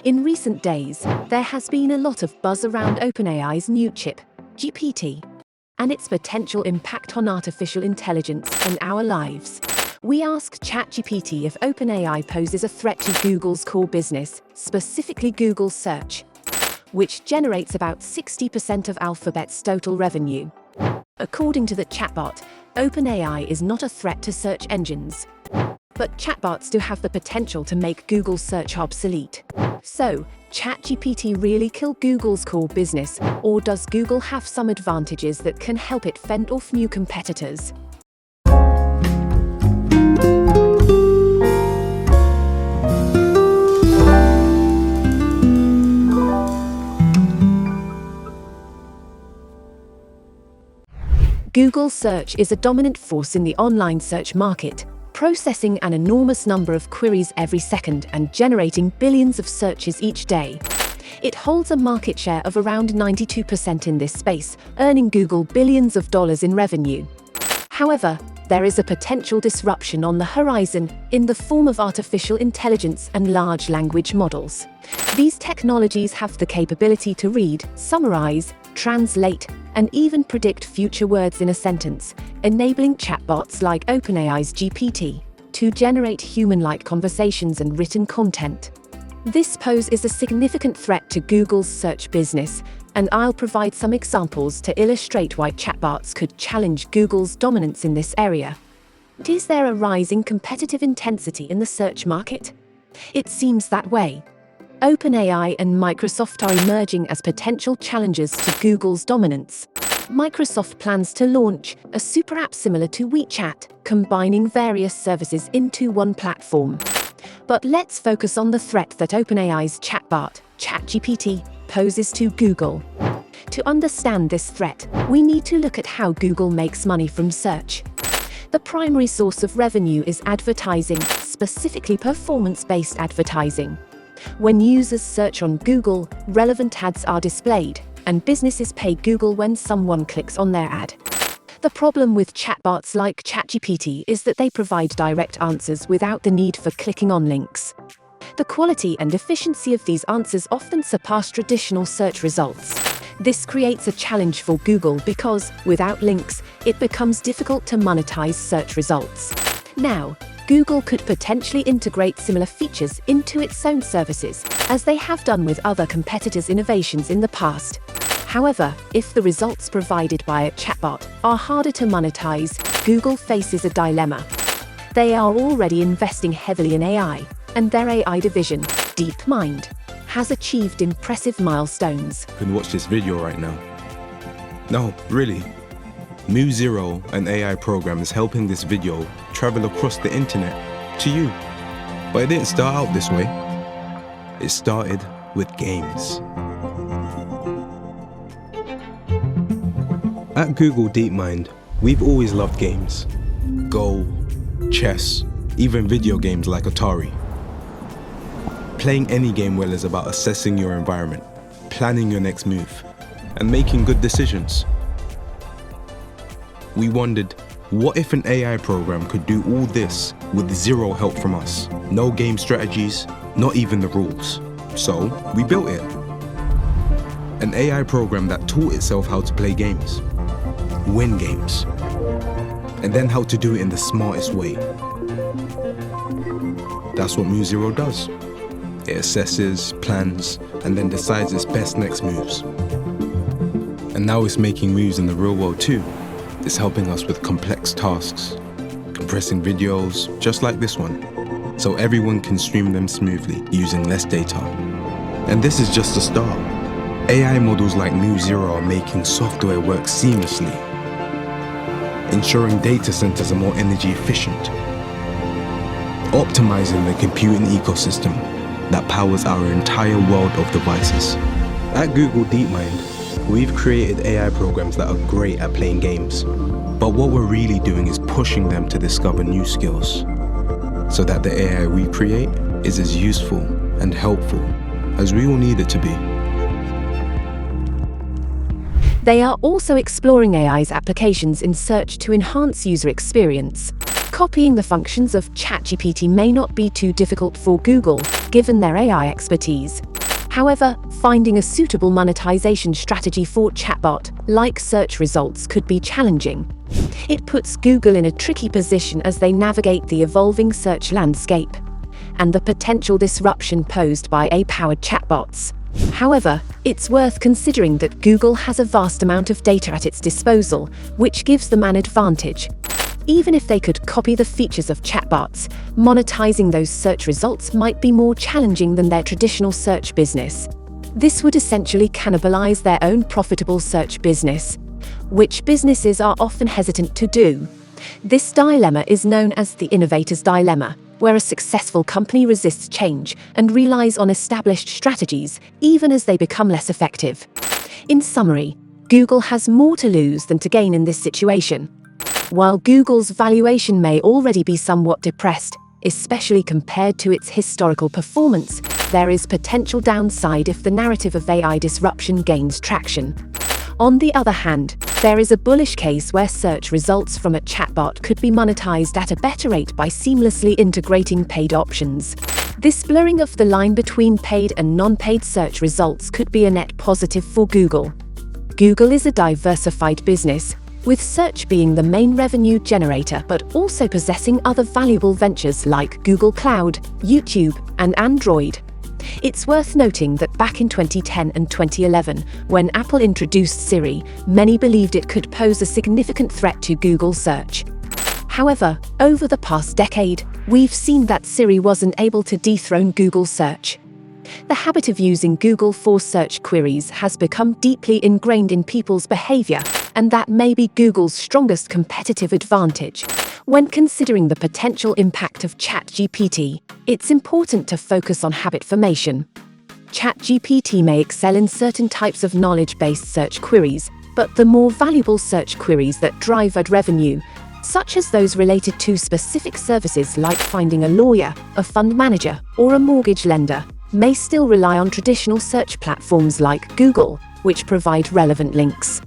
In recent days, there has been a lot of buzz around OpenAI's new chip, GPT, and its potential impact on artificial intelligence and our lives. We asked ChatGPT if OpenAI poses a threat to Google's core business, specifically Google Search, which generates about 60% of Alphabet's total revenue. According to the chatbot, OpenAI is not a threat to search engines. But chatbots do have the potential to make Google search obsolete. So, ChatGPT really kill Google's core business, or does Google have some advantages that can help it fend off new competitors? Google Search is a dominant force in the online search market, processing an enormous number of queries every second and generating billions of searches each day. It holds a market share of around 92% in this space, earning Google billions of dollars in revenue. However, there is a potential disruption on the horizon in the form of artificial intelligence and large language models. These technologies have the capability to read, summarize, translate, and even predict future words in a sentence, enabling chatbots like OpenAI's GPT to generate human-like conversations and written content. This poses a significant threat to Google's search business, and I'll provide some examples to illustrate why chatbots could challenge Google's dominance in this area. Is there a rising competitive intensity in the search market? It seems that way. OpenAI and Microsoft are emerging as potential challengers to Google's dominance. Microsoft plans to launch a super app similar to WeChat, combining various services into one platform. But let's focus on the threat that OpenAI's chatbot, ChatGPT, poses to Google. To understand this threat, we need to look at how Google makes money from search. The primary source of revenue is advertising, specifically performance-based advertising. When users search on Google, relevant ads are displayed, and businesses pay Google when someone clicks on their ad. The problem with chatbots like ChatGPT is that they provide direct answers without the need for clicking on links. The quality and efficiency of these answers often surpass traditional search results. This creates a challenge for Google because, without links, it becomes difficult to monetize search results. Now, Google could potentially integrate similar features into its own services, as they have done with other competitors' innovations in the past. However, if the results provided by a chatbot are harder to monetize, Google faces a dilemma. They are already investing heavily in AI, and their AI division, DeepMind, has achieved impressive milestones. You can watch this video right now. No, really. Mu0, an AI program, is helping this video travel across the internet to you. But it didn't start out this way. It started with games. At Google DeepMind, we've always loved games. Go, chess, even video games like Atari. Playing any game well is about assessing your environment, planning your next move, and making good decisions. We wondered, what if an AI program could do all this with zero help from us? No game strategies, not even the rules. So, we built it. An AI program that taught itself how to play games, win games, and then how to do it in the smartest way. That's what Mu0 does. It assesses, plans, and then decides its best next moves. And now it's making moves in the real world too. It's helping us with complex tasks, compressing videos just like this one, so everyone can stream them smoothly using less data. And this is just the start. AI models like Mu0 are making software work seamlessly, ensuring data centers are more energy efficient, optimizing the computing ecosystem that powers our entire world of devices. At Google DeepMind, we've created AI programs that are great at playing games, but what we're really doing is pushing them to discover new skills, so that the AI we create is as useful and helpful as we all need it to be. They are also exploring AI's applications in search to enhance user experience. Copying the functions of ChatGPT may not be too difficult for Google, given their AI expertise. However, finding a suitable monetization strategy for chatbot-like search results could be challenging. It puts Google in a tricky position as they navigate the evolving search landscape and the potential disruption posed by AI-powered chatbots. However, it's worth considering that Google has a vast amount of data at its disposal, which gives them an advantage. Even if they could copy the features of chatbots, monetizing those search results might be more challenging than their traditional search business. This would essentially cannibalize their own profitable search business, which businesses are often hesitant to do. This dilemma is known as the innovator's dilemma, where a successful company resists change and relies on established strategies, even as they become less effective. In summary, Google has more to lose than to gain in this situation. While Google's valuation may already be somewhat depressed, especially compared to its historical performance, there is potential downside if the narrative of AI disruption gains traction. On the other hand, there is a bullish case where search results from a chatbot could be monetized at a better rate by seamlessly integrating paid options. This blurring of the line between paid and non-paid search results could be a net positive for Google. Google is a diversified business, with search being the main revenue generator but also possessing other valuable ventures like Google Cloud, YouTube, and Android. It's worth noting that back in 2010 and 2011, when Apple introduced Siri, many believed it could pose a significant threat to Google search. However, over the past decade, we've seen that Siri wasn't able to dethrone Google search. The habit of using Google for search queries has become deeply ingrained in people's behavior, and that may be Google's strongest competitive advantage. When considering the potential impact of ChatGPT, it's important to focus on habit formation. ChatGPT may excel in certain types of knowledge-based search queries, but the more valuable search queries that drive ad revenue, such as those related to specific services like finding a lawyer, a fund manager, or a mortgage lender, may still rely on traditional search platforms like Google, which provide relevant links.